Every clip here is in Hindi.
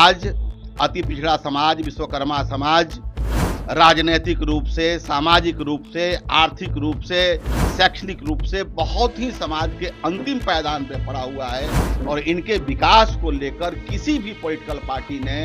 आज अति पिछड़ा समाज, विश्वकर्मा समाज राजनैतिक रूप से, सामाजिक रूप से, आर्थिक रूप से, शैक्षणिक रूप से बहुत ही समाज के अंतिम पायदान पे पड़ा हुआ है और इनके विकास को लेकर किसी भी पॉलिटिकल पार्टी ने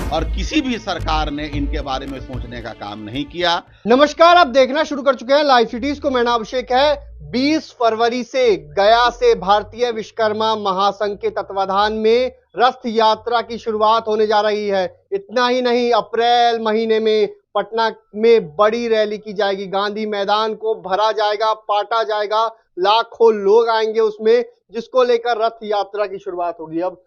और किसी भी सरकार ने इनके बारे में सोचने का काम नहीं किया। नमस्कार, आप देखना शुरू कर चुके हैं लाइव सिटीज को। मैं नाम अभिषेक है। 20 फरवरी से गया से भारतीय विश्वकर्मा महासंघ के तत्वाधान में रथ यात्रा की शुरुआत होने जा रही है। इतना ही नहीं, अप्रैल महीने में पटना में बड़ी रैली की जाएगी। गांधी मैदान को भरा जाएगा, पाटा जाएगा, लाखों लोग आएंगे उसमें, जिसको लेकर रथ यात्रा की शुरुआत होगी। अब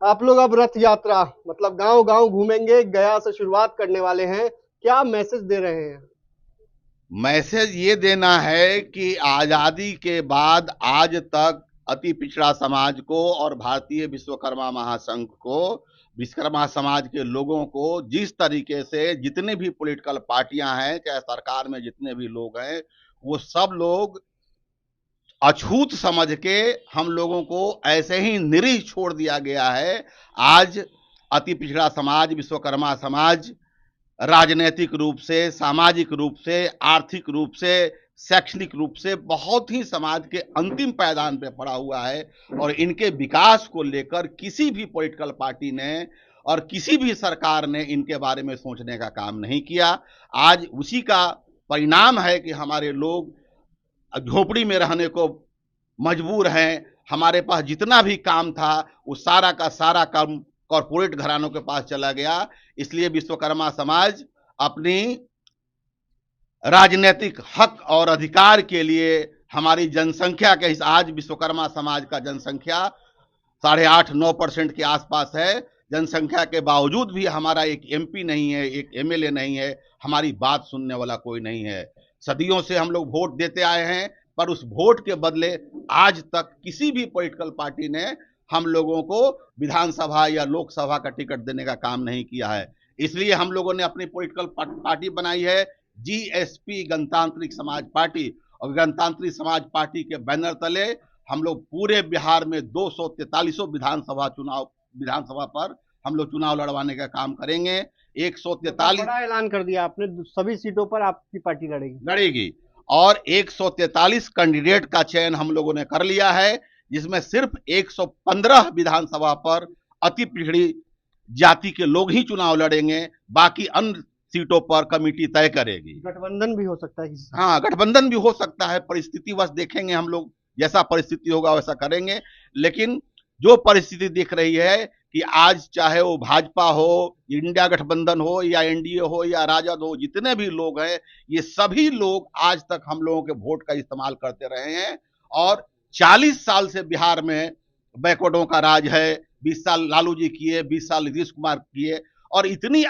आप लोग रथ यात्रा मतलब गांव गांव घूमेंगे, गया से शुरुआत करने वाले हैं। क्या मैसेज दे रहे हैं? मैसेज ये देना है कि आजादी के बाद आज तक अति पिछड़ा समाज को और भारतीय विश्वकर्मा महासंघ को, विश्वकर्मा समाज के लोगों को जिस तरीके से जितने भी पॉलिटिकल पार्टियां हैं, चाहे सरकार में जितने भी लोग हैं, वो सब लोग अछूत समझ के हम लोगों को ऐसे ही निरीह छोड़ दिया गया है। आज अति पिछड़ा समाज, विश्वकर्मा समाज राजनैतिक रूप से, सामाजिक रूप से, आर्थिक रूप से, शैक्षणिक रूप से बहुत ही समाज के अंतिम पायदान पे पड़ा हुआ है और इनके विकास को लेकर किसी भी पॉलिटिकल पार्टी ने और किसी भी सरकार ने इनके बारे में सोचने का काम नहीं किया। आज उसी का परिणाम है कि हमारे लोग झोपड़ी में रहने को मजबूर हैं। हमारे पास जितना भी काम था वो सारा का सारा काम कॉरपोरेट घरानों के पास चला गया। इसलिए विश्वकर्मा समाज अपनी राजनीतिक हक और अधिकार के लिए हमारी जनसंख्या के आज विश्वकर्मा समाज का जनसंख्या 8.5-9% के आसपास है। जनसंख्या के बावजूद भी हमारा एक एमपी नहीं है, एक एमएलए नहीं है, हमारी बात सुनने वाला कोई नहीं है। सदियों से हम लोग वोट देते आए हैं, पर उस वोट के बदले आज तक किसी भी पॉलिटिकल पार्टी ने हम लोगों को विधानसभा या लोकसभा का टिकट देने का काम नहीं किया है। इसलिए हम लोगों ने अपनी पॉलिटिकल पार्टी बनाई है जीएसपी, गणतांत्रिक समाज पार्टी, और गणतांत्रिक समाज पार्टी के बैनर तले हम लोग पूरे बिहार में 243 विधानसभा पर हम लोग चुनाव लड़वाने का काम करेंगे। 143 बड़ा ऐलान कर दिया आपने, सभी सीटों पर आपकी पार्टी लड़ेगी और 143 कैंडिडेट का चयन हम लोगों ने कर लिया है, जिसमें सिर्फ 115 विधानसभा पर अति पिछड़ी जाति के लोग ही चुनाव लड़ेंगे। बाकी अन्य सीटों पर कमेटी तय करेगी। गठबंधन भी हो सकता है। हाँ, गठबंधन भी हो सकता है, परिस्थिति बस देखेंगे हम लोग, जैसा परिस्थिति होगा वैसा करेंगे। लेकिन जो परिस्थिति दिख रही है कि आज चाहे वो भाजपा हो, इंडिया गठबंधन हो या एनडीए हो या राजद हो, जितने भी लोग हैं, ये सभी लोग आज तक हम लोगों के वोट का इस्तेमाल करते रहे हैं और 40 साल से बिहार में बैकवर्डों का राज है। 20 साल लालू जी किए, 20 साल नीतीश कुमार किए और इतनी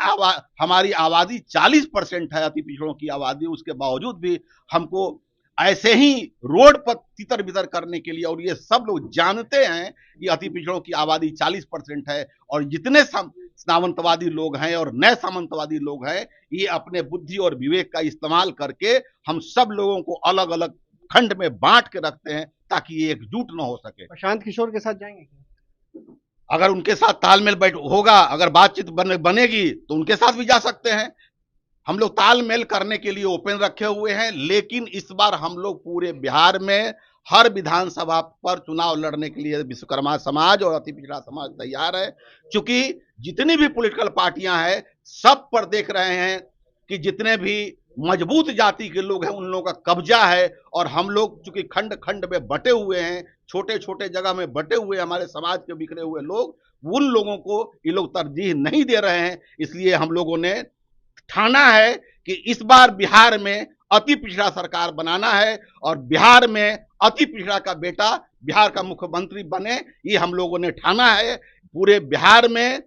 हमारी आबादी 40% है अति पिछड़ों की आबादी, उसके बावजूद भी हमको ऐसे ही रोड पर तितर बितर करने के लिए, और ये सब लोग जानते हैं कि अति पिछड़ों की आबादी 40% है और जितने सामंतवादी लोग हैं और नए सामंतवादी लोग हैं, ये अपने बुद्धि और विवेक का इस्तेमाल करके हम सब लोगों को अलग अलग खंड में बांट के रखते हैं ताकि ये एकजुट न हो सके। प्रशांत किशोर के साथ जाएंगे? अगर उनके साथ तालमेल होगा, अगर बातचीत बनेगी तो उनके साथ भी जा सकते हैं। हम लोग तालमेल करने के लिए ओपन रखे हुए हैं, लेकिन इस बार हम लोग पूरे बिहार में हर विधानसभा पर चुनाव लड़ने के लिए विश्वकर्मा समाज और अति पिछड़ा समाज तैयार है। क्योंकि जितनी भी पॉलिटिकल पार्टियां हैं, सब पर देख रहे हैं कि जितने भी मजबूत जाति के लोग हैं उन लोगों का कब्जा है और हम लोग चूंकि खंड खंड में बटे हुए हैं, छोटे छोटे जगह में बटे हुए हमारे समाज के बिखरे हुए लोग, उन लोगों को ये लोग तरजीह नहीं दे रहे हैं। इसलिए हम लोगों ने ठाना है कि इस बार बिहार में अति पिछड़ा सरकार बनाना है और बिहार में अति पिछड़ा का बेटा बिहार का मुख्यमंत्री बने, ये हम लोगों ने ठाना है। पूरे बिहार में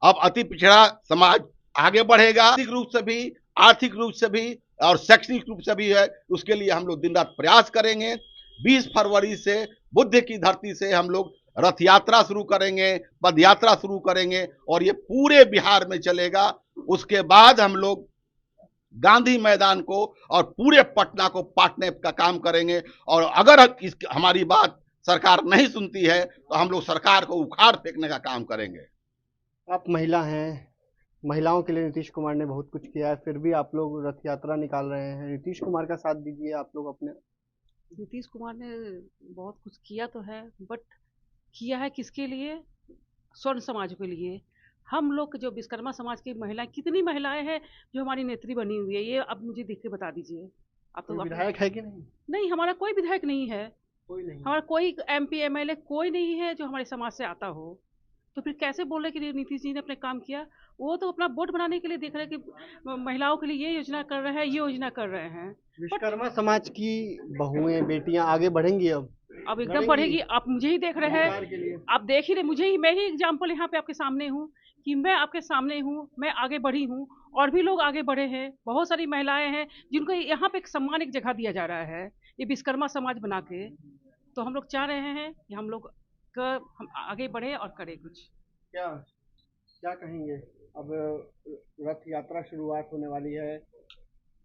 अब अति पिछड़ा समाज आगे बढ़ेगा, आर्थिक रूप से भी और शैक्षणिक रूप से भी है। उसके लिए हम लोग दिन रात प्रयास करेंगे। 20 फरवरी से बुद्ध की धरती से हम लोग रथ यात्रा शुरू करेंगे, पद यात्रा शुरू करेंगे और ये पूरे बिहार में चलेगा। उसके बाद हम लोग गांधी मैदान को और पूरे पटना को पाटने का काम करेंगे और अगर हमारी बात सरकार नहीं सुनती है तो हम लोग सरकार को उखाड़ फेंकने का काम करेंगे। आप महिला हैं, महिलाओं के लिए नीतीश कुमार ने बहुत कुछ किया है, फिर भी आप लोग रथ यात्रा निकाल रहे हैं। नीतीश कुमार का साथ दीजिए आप लोग अपने। नीतीश कुमार ने बहुत कुछ किया तो है, बट किया है किसके लिए? स्वर्ण समाज के लिए। हम लोग जो विश्वकर्मा समाज की महिलाएं, कितनी महिलाएं हैं जो हमारी नेत्री बनी हुई है, ये अब मुझे देख के बता दीजिए। आप कोई तो विधायक है कि नहीं? नहीं, हमारा कोई विधायक नहीं है, कोई नहीं। हमारा कोई एमपी एमएलए कोई नहीं है जो हमारे समाज से आता हो। तो फिर कैसे बोल रहे कि नीतीश जी ने अपने काम किया? वो तो अपना वोट बनाने के लिए देख रहे हैं कि महिलाओं के लिए ये योजना कर रहे हैं, ये योजना कर रहे हैं। विश्वकर्मा समाज की बहुएं, बेटियां आगे बढ़ेंगी अब एकदम लड़ेंगी बढ़ेगी। आप मुझे ही देख रहे अधिकार हैं, के लिए। आप देख ही रहे, मुझे ही, मैं ही एग्जाम्पल यहाँ पे आपके सामने हूँ कि मैं आपके सामने हूँ, मैं आगे बढ़ी हूँ और भी लोग आगे बढ़े हैं। बहुत सारी महिलाएं हैं जिनको यहाँ पे एक सम्मान, एक जगह दिया जा रहा है ये विश्वकर्मा समाज बना के। तो हम लोग चाह रहे हैं कि हम लोग हम आगे बढ़े और करें कुछ। क्या क्या कहेंगे? अब रथ यात्रा शुरुआत होने वाली है,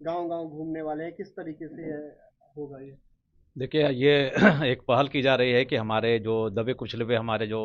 गांव-गांव घूमने वाले हैं, किस तरीके से होगा ये? देखिए, ये एक पहल की जा रही है कि हमारे जो दबे कुचले हुए हमारे जो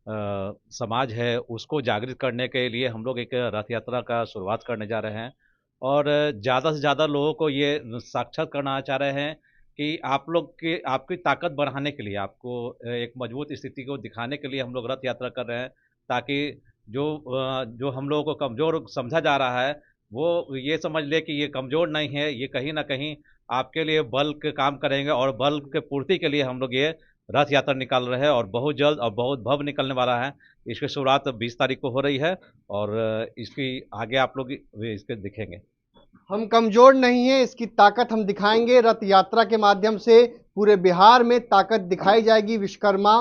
समाज है उसको जागृत करने के लिए हम लोग एक रथ यात्रा का शुरुआत करने जा रहे हैं और ज़्यादा से ज़्यादा लोगों को ये साक्षात करना चाह रहे हैं कि आप लोग की आपकी ताकत बढ़ाने के लिए, आपको एक मजबूत स्थिति को दिखाने के लिए हम लोग रथ यात्रा कर रहे हैं, ताकि जो हम लोगों को कमज़ोर समझा जा रहा है वो ये समझ ले कि ये कमज़ोर नहीं है, ये कहीं न कहीं आपके लिए बल के काम करेंगे और बल के पूर्ति के लिए हम लोग ये रथ यात्रा निकाल रहे हैं और बहुत जल्द और बहुत भव्य निकलने वाला है। इसकी शुरुआत 20 तारीख को हो रही है और इसकी आगे आप लोग इसके दिखेंगे। हम कमजोर नहीं हैं, इसकी ताकत हम दिखाएंगे। रथ यात्रा के माध्यम से पूरे बिहार में ताकत दिखाई जाएगी। विश्वकर्मा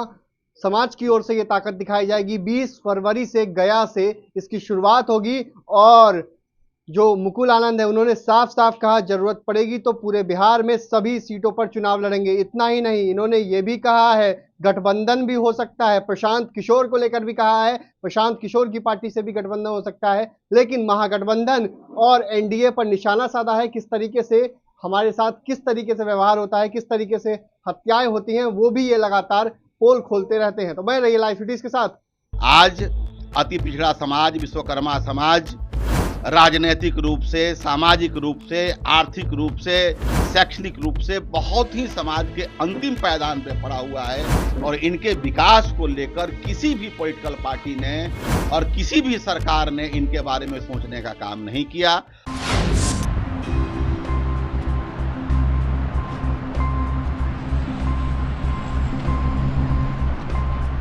समाज की ओर से ये ताकत दिखाई जाएगी। 20 फरवरी से गया से इसकी शुरुआत होगी और जो मुकुल आनंद है उन्होंने साफ साफ कहा जरूरत पड़ेगी तो पूरे बिहार में सभी सीटों पर चुनाव लड़ेंगे। इतना ही नहीं, इन्होंने ये भी कहा है गठबंधन भी हो सकता है। प्रशांत किशोर को लेकर भी कहा है, प्रशांत किशोर की पार्टी से भी गठबंधन हो सकता है, लेकिन महागठबंधन और एनडीए पर निशाना साधा है। किस तरीके से हमारे साथ किस तरीके से व्यवहार होता है, किस तरीके से हत्याएं होती हैं, वो भी ये लगातार पोल खोलते रहते हैं। तो मैं रही लाइव सिटीज के साथ। आज अति पिछड़ा समाज, विश्वकर्मा समाज राजनीतिक रूप से, सामाजिक रूप से, आर्थिक रूप से, शैक्षणिक रूप से बहुत ही समाज के अंतिम पायदान पे पड़ा हुआ है और इनके विकास को लेकर किसी भी पॉलिटिकल पार्टी ने और किसी भी सरकार ने इनके बारे में सोचने का काम नहीं किया।